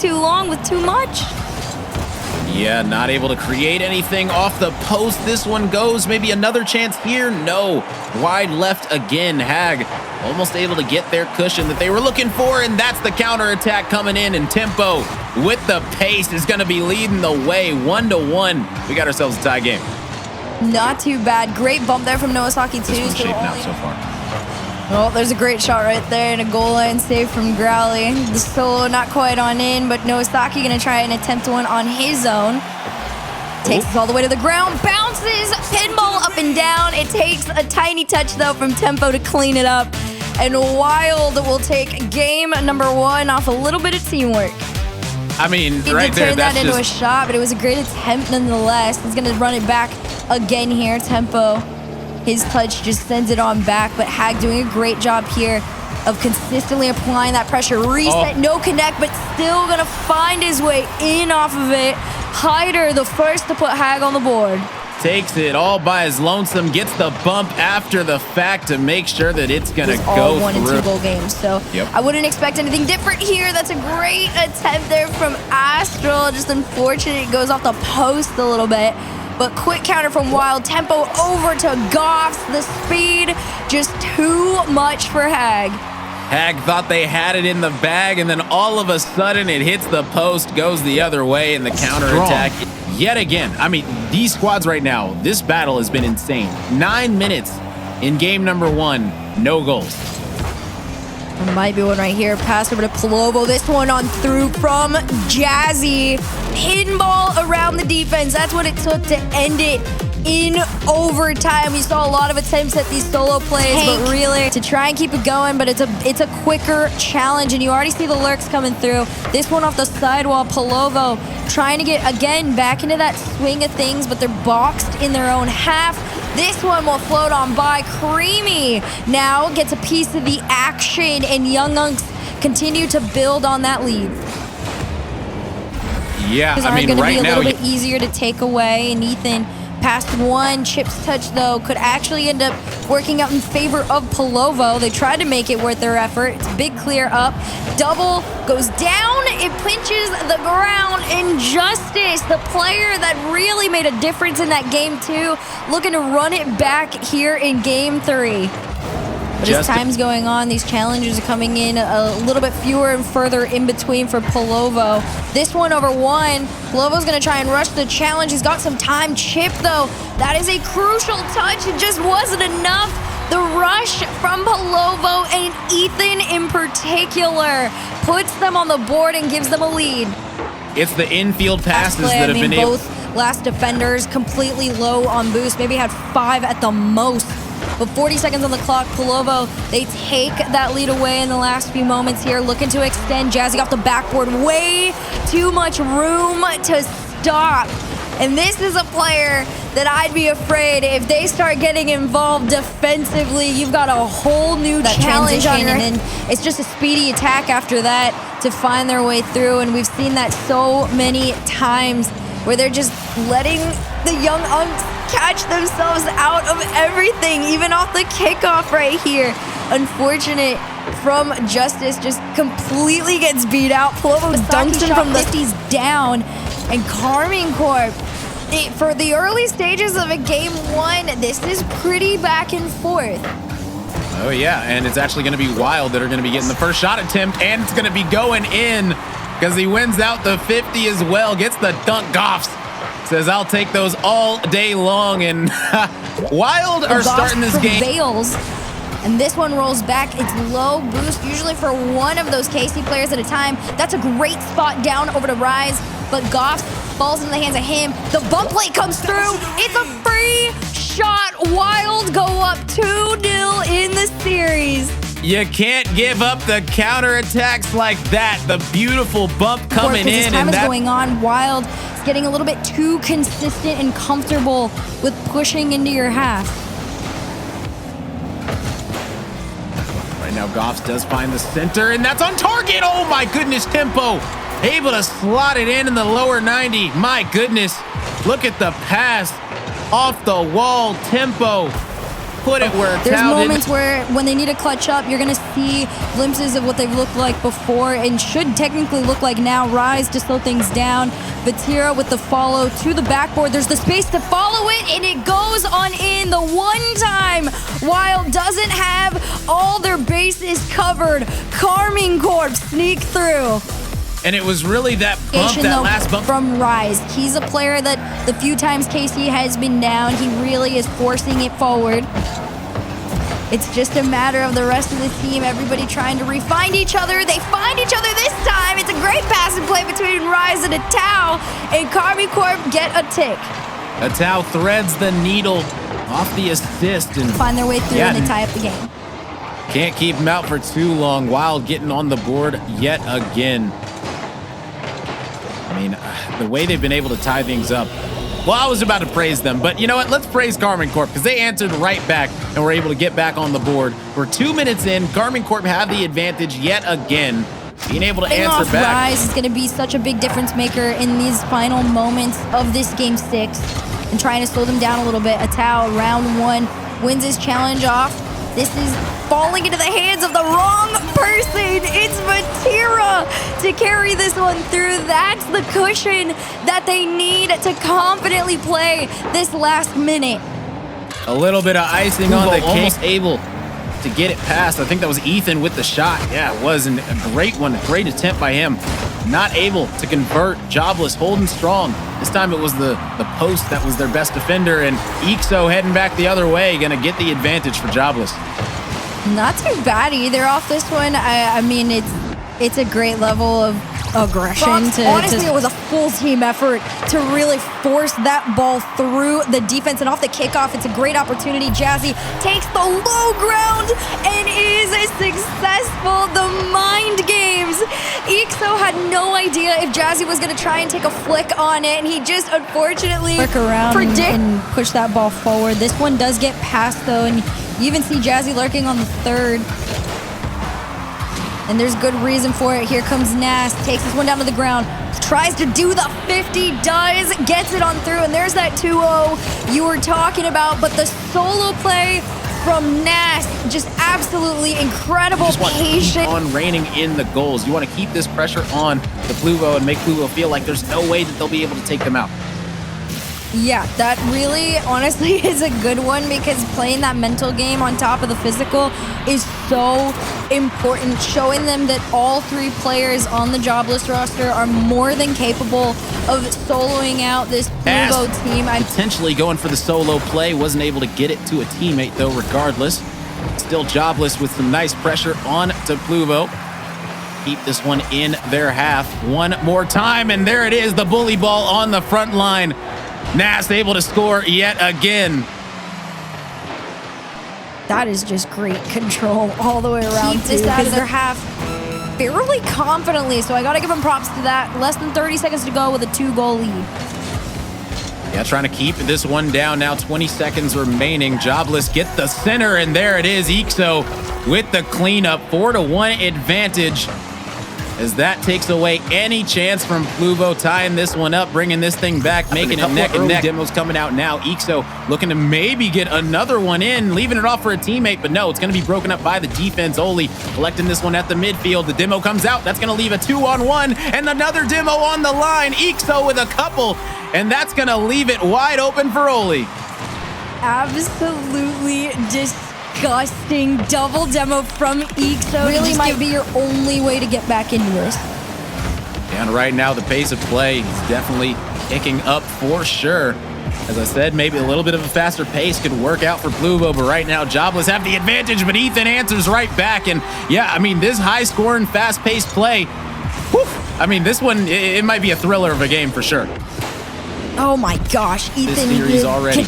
too long with too much. Yeah, not able to create anything off the post. This one goes. Maybe another chance here. No. Wide left again. Hag almost able to get their cushion that they were looking for, and that's the counterattack coming in, and Tempo with the pace is going to be leading the way. 1-1. We got ourselves a tie game. Not too bad. Great bump there from Noasaki, too. This one's shaping out so far. Oh, there's a great shot right there and a goal line save from Growly. The solo not quite on in, but Noasaki going to try and attempt one on his own. Takes us all the way to the ground, bounces, pinball up and down. It takes a tiny touch, though, from Tempo to clean it up. And Wild will take game number 1 off a little bit of teamwork. I mean, he right did there, turn that into a shot, but it was a great attempt nonetheless. He's going to run it back again here. Tempo. His touch just sends it on back, but Hag doing a great job here of consistently applying that pressure. Reset, no connect, but still gonna find his way in off of it. Hyder, the first to put Hag on the board. Takes it all by his lonesome, gets the bump after the fact to make sure that it's gonna go all through. 1 and 2 goal games, so I wouldn't expect anything different here. That's a great attempt there from Astral. Just unfortunate it goes off the post a little bit. But quick counter from Wild. Tempo over to Goffs. The speed, just too much for Hag. Hag thought they had it in the bag, and then all of a sudden it hits the post, goes the other way, and the counterattack yet again. I mean, these squads right now, this battle has been insane. 9 minutes in game number 1, no goals. There might be one right here. Pass over to Palovo. This one on through from Jazzy. Pinball around the defense. That's what it took to end it in overtime. We saw a lot of attempts at these solo plays, but really to try and keep it going, but it's a quicker challenge, and you already see the lurks coming through. This one off the sidewall. Palovo trying to get, again, back into that swing of things, but they're boxed in their own half. This one will float on by. Creamy now gets a piece of the action, and Young Unks continue to build on that lead. Yeah, I mean, gonna right be a now, little bit easier to take away, and Ethan past one. Chip's touch, though, could actually end up working out in favor of Palovo. They tried to make it worth their effort. It's a big clear up. Double goes down. It pinches the ground. Injustice, the player that really made a difference in that game, too, looking to run it back here in game 3. But as time's going on, these challenges are coming in a little bit fewer and further in between for Palovo. This one over 1. Palovo's going to try and rush the challenge. He's got some time. Chip, though, that is a crucial touch. It just wasn't enough. The rush from Palovo and Ethan in particular puts them on the board and gives them a lead. It's the infield passes that have been able. Both last defenders completely low on boost. Maybe had 5 at the most. But 40 seconds on the clock. Palovo, they take that lead away in the last few moments here, looking to extend. Jazzy off the backboard. Way too much room to stop. And this is a player that I'd be afraid if they start getting involved defensively, you've got a whole new challenge on your hand. It's just a speedy attack after that to find their way through. And we've seen that so many times where they're just letting the Young Unks catch themselves out of everything, even off the kickoff right here. Unfortunate from Justice, just completely gets beat out. Palovo dunks him from the 50s down, and Carmine Corp, for the early stages of a game 1, this is pretty back and forth. Oh yeah, and it's actually going to be Wild that are going to be getting the first shot attempt, and it's going to be going in because he wins out the 50 as well, gets the dunk. Goffs says, I'll take those all day long, and Wild are starting this game. Prevails, and this one rolls back. It's low boost, usually for one of those KC players at a time. That's a great spot down over to Rise, but Goff falls into the hands of him. The bump play comes through. It's a free shot. Wild go up 2-0 in the series. You can't give up the counterattacks like that. The beautiful bump coming in. As time is going on, Wild is getting a little bit too consistent and comfortable with pushing into your half. Right now, Goffs does find the center, and that's on target. Oh my goodness, Tempo able to slot it in the lower 90. My goodness, look at the pass off the wall. Tempo put it where There's Tao moments didn't. where when they need to clutch up, you're going to see glimpses of what they've looked like before and should technically look like now. Rise to slow things down. Vatira with the follow to the backboard. There's the space to follow it, and it goes on in. The one time Wild doesn't have all their bases covered. Carmine Corp sneak through. And it was really that bump, that last bump. From Rise. He's a player that the few times KC has been down, he really is forcing it forward. It's just a matter of the rest of the team, everybody trying to re-find each other. They find each other this time. It's a great pass and play between Rise and Tao, and Carmine Corp get a tick. Tao threads the needle off the assist and Find their way through and they tie up the game. Can't keep him out for too long. Wild getting on the board yet again. I mean, the way they've been able to tie things up. Well, I was about to praise them, but you know what? Let's praise Carmine Corp because they answered right back and were able to get back on the board. We're 2 minutes in. Carmine Corp have the advantage yet again. Being able to answer back. Rise is going to be such a big difference maker in these final moments of this Game 6 and trying to slow them down a little bit. Tao, round 1, wins his challenge off. This is falling into the hands of the wrong person. It's Vatira to carry this one through. That's the cushion that they need to confidently play this last minute. A little bit of icing on the cake. Able to get it past. I think that was Ethan with the shot. Yeah, it was a great one. A great attempt by him. Not able to convert. Jobless holding strong. This time it was the post that was their best defender, and Ixo heading back the other way, gonna get the advantage for Jobless. Not too bad either off this one. I mean, it's a great level of aggression. Honestly, it was a full team effort to really force that ball through the defense, and off the kickoff, it's a great opportunity. Jazzy takes the low ground and is successful. The mind games. Ixo had no idea if Jazzy was going to try and take a flick on it, and he just unfortunately work around and push that ball forward. This one does get past though, and you even see Jazzy lurking on the third. And there's good reason for it. Here comes Nas, takes this one down to the ground, tries to do the 50, does, gets it on through, and there's that 2-0 you were talking about. But the solo play from Nas, just absolutely incredible patience. Keep on reining in the goals. You want to keep this pressure on the Pluvo and make Pluvo feel like there's no way that they'll be able to take them out. Yeah, that really, honestly, is a good one because playing that mental game on top of the physical is so important, showing them that all 3 players on the Jobless roster are more than capable of soloing out this Pluvo team. Potentially going for the solo play, wasn't able to get it to a teammate though regardless. Still Jobless with some nice pressure on to Pluvo. Keep this one in their half one more time, and there it is, the bully ball on the front line. Nas able to score yet again. That is just great control all the way around. Keep this out of their half fairly confidently, so I got to give them props to that. Less than 30 seconds to go with a 2-goal lead. Yeah, trying to keep this one down now. 20 seconds remaining. Jobless get the center, and there it is. Ixo with the cleanup. 4-1 advantage as that takes away any chance from Pluvo tying this one up, bringing this thing back, making it neck and neck. Demos coming out now. Ixo looking to maybe get another one in, leaving it off for a teammate, but no, it's going to be broken up by the defense. Oli collecting this one at the midfield. The demo comes out. That's going to leave a 2-on-1 and another demo on the line. Ixo with a couple, and that's going to leave it wide open for Oli. Absolutely disgusting double demo from Ixo. Really might be your only way to get back into this. And right now, the pace of play is definitely picking up for sure. As I said, maybe a little bit of a faster pace could work out for Pluvo, but right now, Jobless have the advantage, but Ethan answers right back. And yeah, I mean, this high-scoring, fast-paced play, whew, I mean, this one, it might be a thriller of a game for sure. Oh my gosh, Ethan. This series already.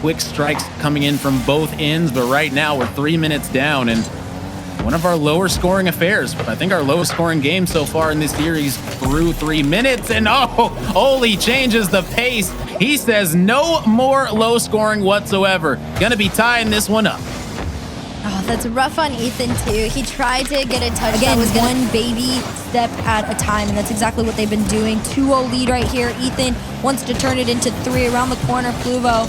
Quick strikes coming in from both ends, but right now we're 3 minutes down and one of our lower scoring affairs. I think our lowest scoring game so far in this series through 3 minutes, and oh, Oli changes the pace. He says no more low scoring whatsoever. Gonna be tying this one up. Oh, that's rough on Ethan too. He tried to get a touch. Again, was one baby step at a time, and that's exactly what they've been doing. 2-0 lead right here. Ethan wants to turn it into 3 around the corner. Pluvo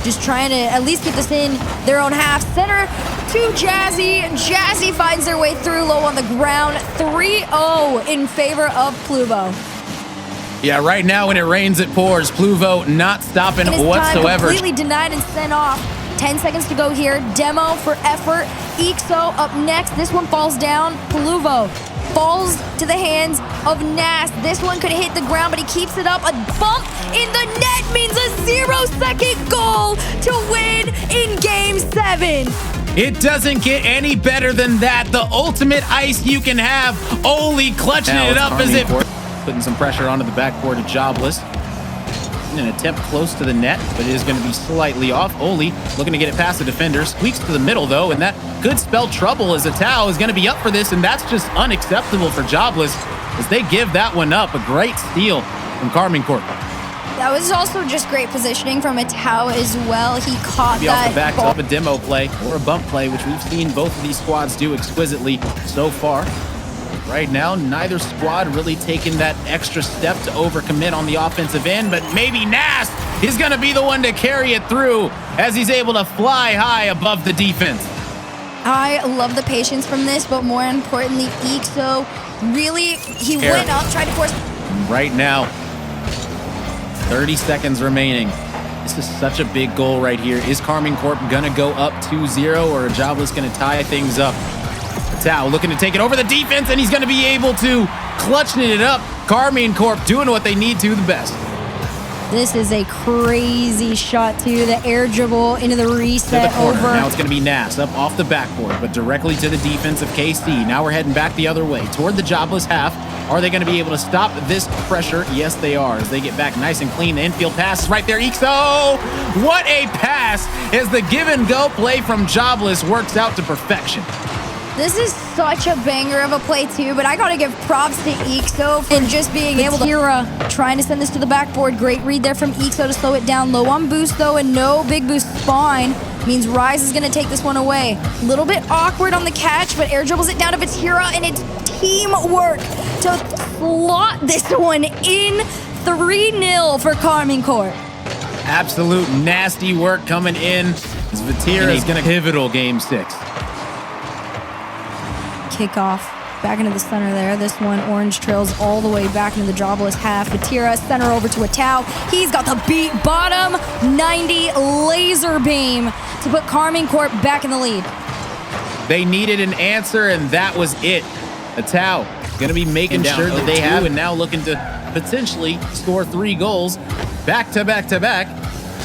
just trying to at least get this in their own half. Center to Jazzy. Jazzy finds their way through low on the ground. 3-0 in favor of Pluvo. Yeah, right now when it rains, it pours. Pluvo not stopping whatsoever. Completely denied and sent off. 10 seconds to go here. Demo for effort. Ixo up next. This one falls down. Pluvo falls to the hands of Nas. This one could hit the ground, but he keeps it up. A bump in the net means a 0-second goal to win in Game 7. It doesn't get any better than that. The ultimate ice you can have. Oli clutching it up as it... Putting some pressure onto the backboard of Jobless. In an attempt close to the net, but it is going to be slightly off. Oli looking to get it past the defender. Squeaks to the middle, though, and that could spell trouble as Atao is going to be up for this, and that's just unacceptable for Jobless as they give that one up. A great steal from Carmine Corp. That was also just great positioning from Atao as well. He caught that off the back ball. of a demo play or a bump play, which we've seen both of these squads do exquisitely so far. Right now, neither squad really taking that extra step to overcommit on the offensive end, but maybe Nas is going to be the one to carry it through as he's able to fly high above the defense. I love the patience from this, but more importantly, Ixo really, he went up, tried to force. Right now, 30 seconds remaining. This is such a big goal right here. Is Carmine Corp going to go up 2-0 or are Jobless going to tie things up? Tao looking to take it over the defense, and he's going to be able to clutching it up. Carmine Corp doing what they need to the best. This is a crazy shot, too. The air dribble into the reset to the corner. over. Now it's going to be Nas up off the backboard, but directly to the defense of KC. Now we're heading back the other way toward the Jobless half. Are they going to be able to stop this pressure? Yes, they are. As they get back nice and clean. The infield pass is right there. Ixo! What a pass as the give and go play from Jobless works out to perfection. This is such a banger of a play, too, but I got to give props to Ixo and just being able to... Tira trying to send this to the backboard. Great read there from Ixo to slow it down. Low on boost, though, and no big boost spawn. Means Rise is going to take this one away. A little bit awkward on the catch, but air dribbles it down to Vatira, and it's teamwork to slot this one in. 3-0 for Carmine Corp. Absolute nasty work coming in as Vatira is going to pivotal Game 6. Kickoff back into the center there. This one, Orange trails all the way back into the Jobless half. Vatira center over to Atao. He's got the beat bottom 90 laser beam to put Carmine Corp back in the lead. They needed an answer, and that was it. Atao going to be making sure that they have, and now looking to potentially score 3 goals back to back to back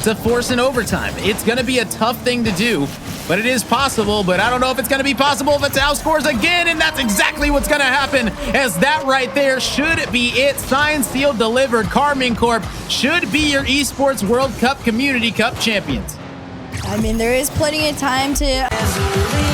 to force an overtime. It's going to be a tough thing to do, but it is possible. But I don't know if it's going to be possible if Atao scores again, and that's exactly what's going to happen, as that right there should be it. Signed, sealed, delivered. Carmine Corp should be your Esports World Cup Community Cup champions. I mean, there is plenty of time to...